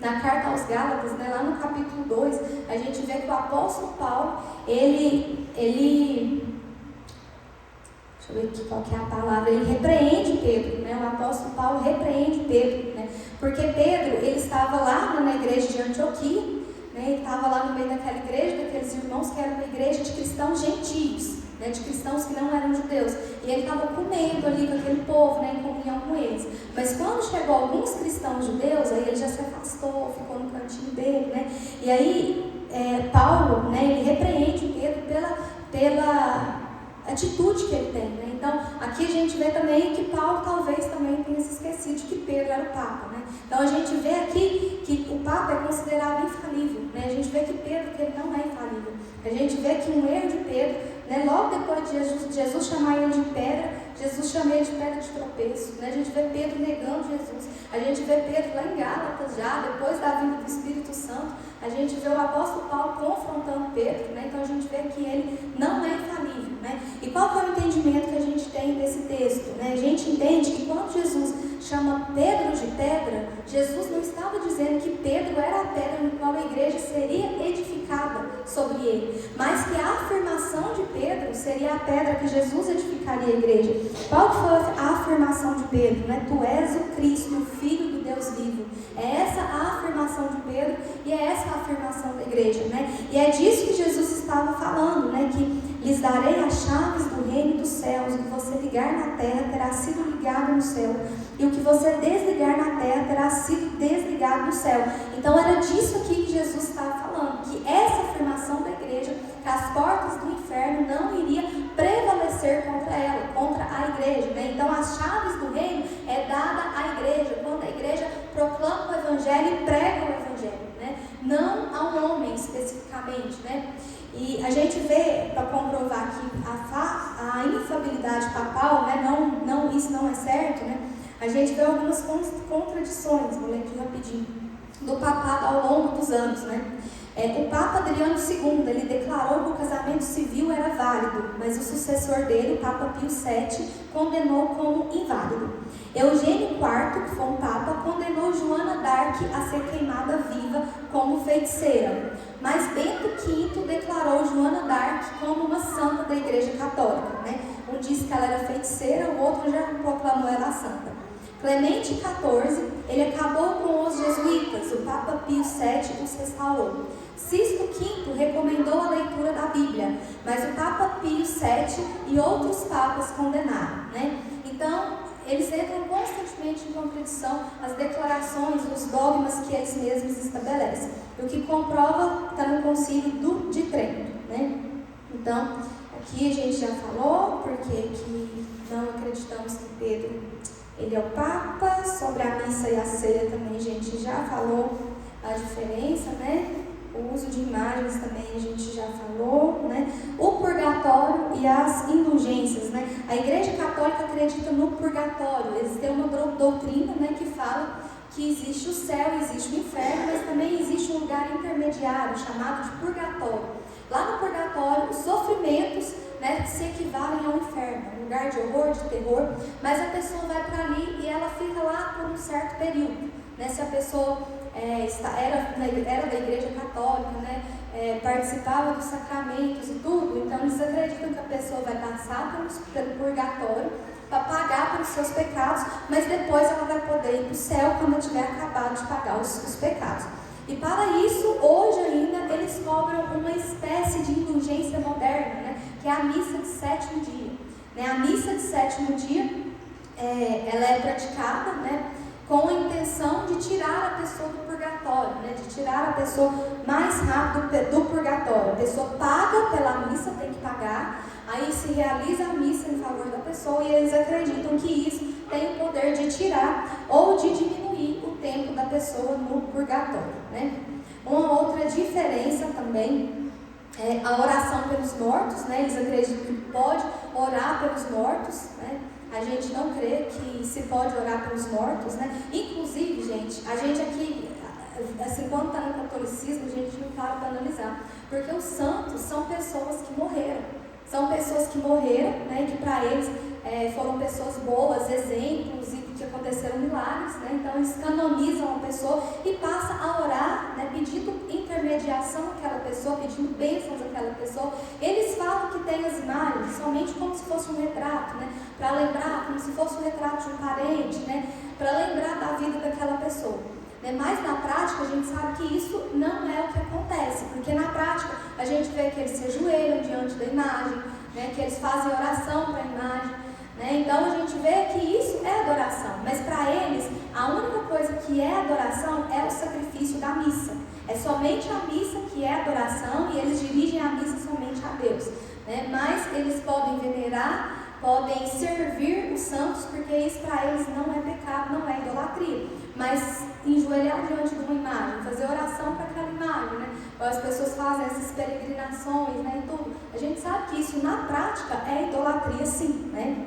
na carta aos Gálatas, né, lá no capítulo 2, a gente vê que o apóstolo Paulo, ele deixa eu ver aqui qual que é a palavra, ele repreende Pedro, né? O apóstolo Paulo repreende Pedro, né? Porque Pedro, ele estava lá na igreja de Antioquia, né? Ele estava lá no meio daquela igreja, daqueles irmãos que era uma igreja de cristãos gentios, né? De cristãos que não eram judeus, e ele estava comendo ali com aquele povo, né? Em comunhão com eles. Mas quando chegou alguns cristãos judeus, aí ele já se afastou, ficou no cantinho dele, né? E aí Paulo, né? Ele repreende Pedro pela atitude que ele tem, né? Então, aqui a gente vê também que Paulo talvez também tenha se esquecido de que Pedro era o Papa, né? Então, a gente vê aqui que o Papa é considerado infalível, né? A gente vê que Pedro, que ele não é infalível. A gente vê que um erro de Pedro, né? Logo depois de Jesus chamar ele de pedra, Jesus chama ele de pedra de tropeço, né? A gente vê Pedro negando Jesus. A gente vê Pedro lá em Gálatas já, depois da vinda do Espírito Santo, a gente vê o apóstolo Paulo confrontando Pedro, né? Então a gente vê que ele não é infalível, né? E qual que é o entendimento que a gente tem desse texto, né? A gente entende que quando Jesus chama Pedro de pedra, Jesus não estava dizendo que Pedro era a pedra no qual a igreja seria edificada sobre ele, mas que a afirmação de Pedro seria a pedra que Jesus edificaria a igreja. Qual que foi a afirmação de Pedro, né? Tu és o Cristo, o Filho do Deus vivo. É essa a afirmação de Pedro e é essa a afirmação da igreja, né? E é disso que Jesus estava falando, né? Que lhes darei as chaves do reino dos céus, o que você ligar na terra terá sido ligado no céu, e o que você desligar na terra terá sido desligado no céu. Então era disso aqui que Jesus estava falando, que essa afirmação da igreja, que as portas do inferno não iriam prevalecer contra ela, contra a igreja, né? Então as chaves do reino é dada à igreja, quando a igreja proclama o evangelho e prega o evangelho, né? Não ao homem especificamente, né? E a gente vê, para comprovar que a infalibilidade papal, né, isso não é certo, né? A gente vê algumas contradições, vou ler aqui rapidinho, do papado ao longo dos anos, né? O Papa Adriano II, ele declarou que o casamento civil era válido, mas o sucessor dele, o Papa Pio VII, condenou como inválido. Eugênio IV, que foi um Papa, condenou Joana d'Arc a ser queimada viva como feiticeira, mas Bento V declarou Joana d'Arc como uma santa da Igreja Católica, né? Um disse que ela era feiticeira, o outro já proclamou ela santa. Clemente XIV, ele acabou com os jesuítas, o Papa Pio VII os restaurou. Sisto V recomendou a leitura da Bíblia, mas o Papa Pio VII e outros papas condenaram, né? Então, eles entram constantemente em contradição às declarações, os dogmas que eles mesmos estabelecem. O que comprova está no Concílio de Trento, né? Então, aqui a gente já falou, porque aqui não acreditamos que Pedro ele é o Papa. Sobre a missa e a ceia também a gente já falou a diferença, né? O uso de imagens também a gente já falou, né? O purgatório e as indulgências, né? A Igreja Católica acredita no purgatório. Eles têm uma doutrina, né, que fala que existe o céu, existe o inferno, mas também existe um lugar intermediário chamado de purgatório. Lá no purgatório, os sofrimentos, né, se equivalem ao inferno, um lugar de horror, de terror, mas a pessoa vai para ali e ela fica lá por um certo período, né? Se a pessoa era da Igreja Católica, né, participava dos sacramentos e tudo, então eles acreditam que a pessoa vai passar pelo purgatório para pagar pelos seus pecados, mas depois ela vai poder ir para o céu quando ela tiver acabado de pagar os pecados. E para isso, hoje ainda, eles cobram uma espécie de indulgência moderna, né, que é a missa de sétimo dia. Né? A missa de sétimo dia, ela é praticada, né, com a intenção de tirar a pessoa do purgatório, né, de tirar a pessoa mais rápido do purgatório. A pessoa paga pela missa, tem que pagar, aí se realiza a missa em favor da pessoa e eles acreditam que isso tem o poder de tirar ou de diminuir o tempo da pessoa no purgatório. Né? Uma outra diferença também é a oração pelos mortos, né? Eles acreditam que pode orar pelos mortos, né? A gente não crê que se pode orar pelos mortos, né? Inclusive, gente, a gente aqui, assim, quando está no catolicismo, a gente não para analisar, porque os santos são pessoas que morreram. São pessoas que morreram, né, que para eles foram pessoas boas, exemplos, e que aconteceram milagres, né? Então eles canonizam a pessoa e passam a orar, né, pedindo intermediação àquela pessoa, pedindo bênçãos àquela pessoa. Eles falam que tem as imagens somente como se fosse um retrato, né, para lembrar, como se fosse um retrato de um parente, né, para lembrar da vida daquela pessoa. Mas na prática a gente sabe que isso não é o que acontece, porque na prática a gente vê que eles se ajoelham diante da imagem, né, que eles fazem oração para a imagem, né? Então a gente vê que isso é adoração, mas para eles a única coisa que é adoração é o sacrifício da missa. É somente a missa que é adoração e eles dirigem a missa somente a Deus, né? Mas eles podem venerar, podem servir os santos, porque isso para eles não é pecado, não é idolatria. Mas enjoelhar diante de uma imagem, fazer oração para aquela imagem, né? As pessoas fazem essas peregrinações, né, e tudo. A gente sabe que isso na prática é idolatria, sim, né?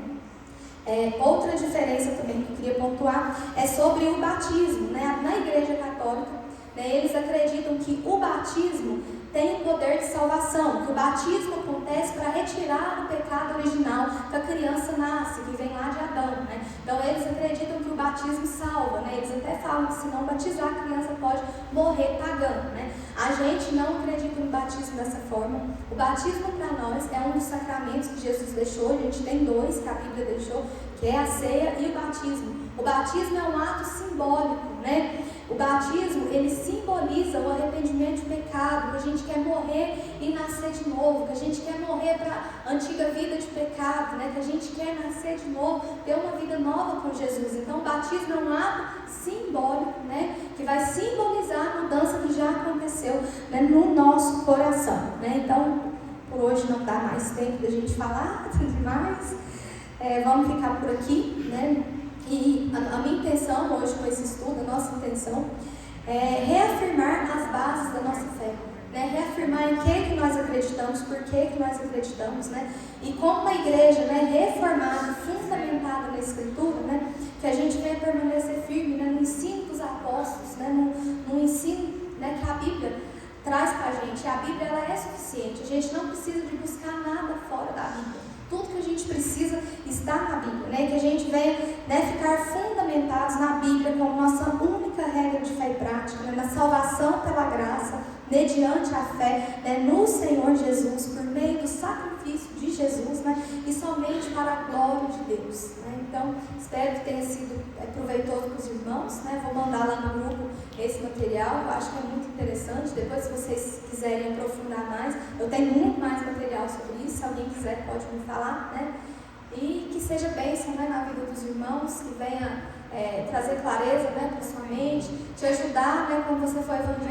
Outra diferença também que eu queria pontuar é sobre o batismo, né? Na Igreja Católica, né, eles acreditam que o batismo tem o poder de salvação, que o batismo acontece para retirar o pecado original que a criança nasce, que vem lá de Adão, né? Então eles acreditam que o batismo salva, né? Eles até falam que se não batizar a criança pode morrer pagando, né? A gente não acredita no batismo dessa forma. O batismo para nós é um dos sacramentos que Jesus deixou. A gente tem dois que a Bíblia deixou, que é a ceia e o batismo. O batismo é um ato simbólico, né? O batismo, ele simboliza o arrependimento de pecado, que a gente quer morrer e nascer de novo, que a gente quer morrer para a antiga vida de pecado, né? Que a gente quer nascer de novo, ter uma vida nova com Jesus. Então, o batismo é um ato simbólico, né? Que vai simbolizar a mudança que já aconteceu, né, no nosso coração, né? Então, por hoje não dá mais tempo da gente falar demais. Vamos ficar por aqui, né? E a minha intenção hoje com esse estudo, a nossa intenção, é reafirmar as bases da nossa fé, né? Reafirmar em que nós acreditamos, por que nós acreditamos, né? E como uma igreja, né, reformada, fundamentada na Escritura, né, que a gente venha permanecer firme, né, no ensino dos apóstolos, né, no ensino, né, que a Bíblia traz para a gente. A Bíblia, ela é suficiente, a gente não precisa de buscar nada fora da Bíblia. Tudo que a gente precisa está na Bíblia, né? Que a gente venha, né, ficar fundamentados na Bíblia como nossa única regra de fé e prática, né? Na salvação pela graça, mediante a fé, né, no Senhor Jesus, por meio do sacrifício de Jesus, né? E somente para a glória de Deus, né? Então, espero que tenha sido proveitoso para os irmãos, né? Vou mandar lá no grupo esse material, eu acho que é muito interessante. Depois, se vocês quiserem aprofundar mais, eu tenho muito mais material sobre isso. Se alguém quiser, pode me falar, né? E que seja bênção, né, na vida dos irmãos, que venha trazer clareza, né, para sua mente, te ajudar, né, quando você for evangelizar.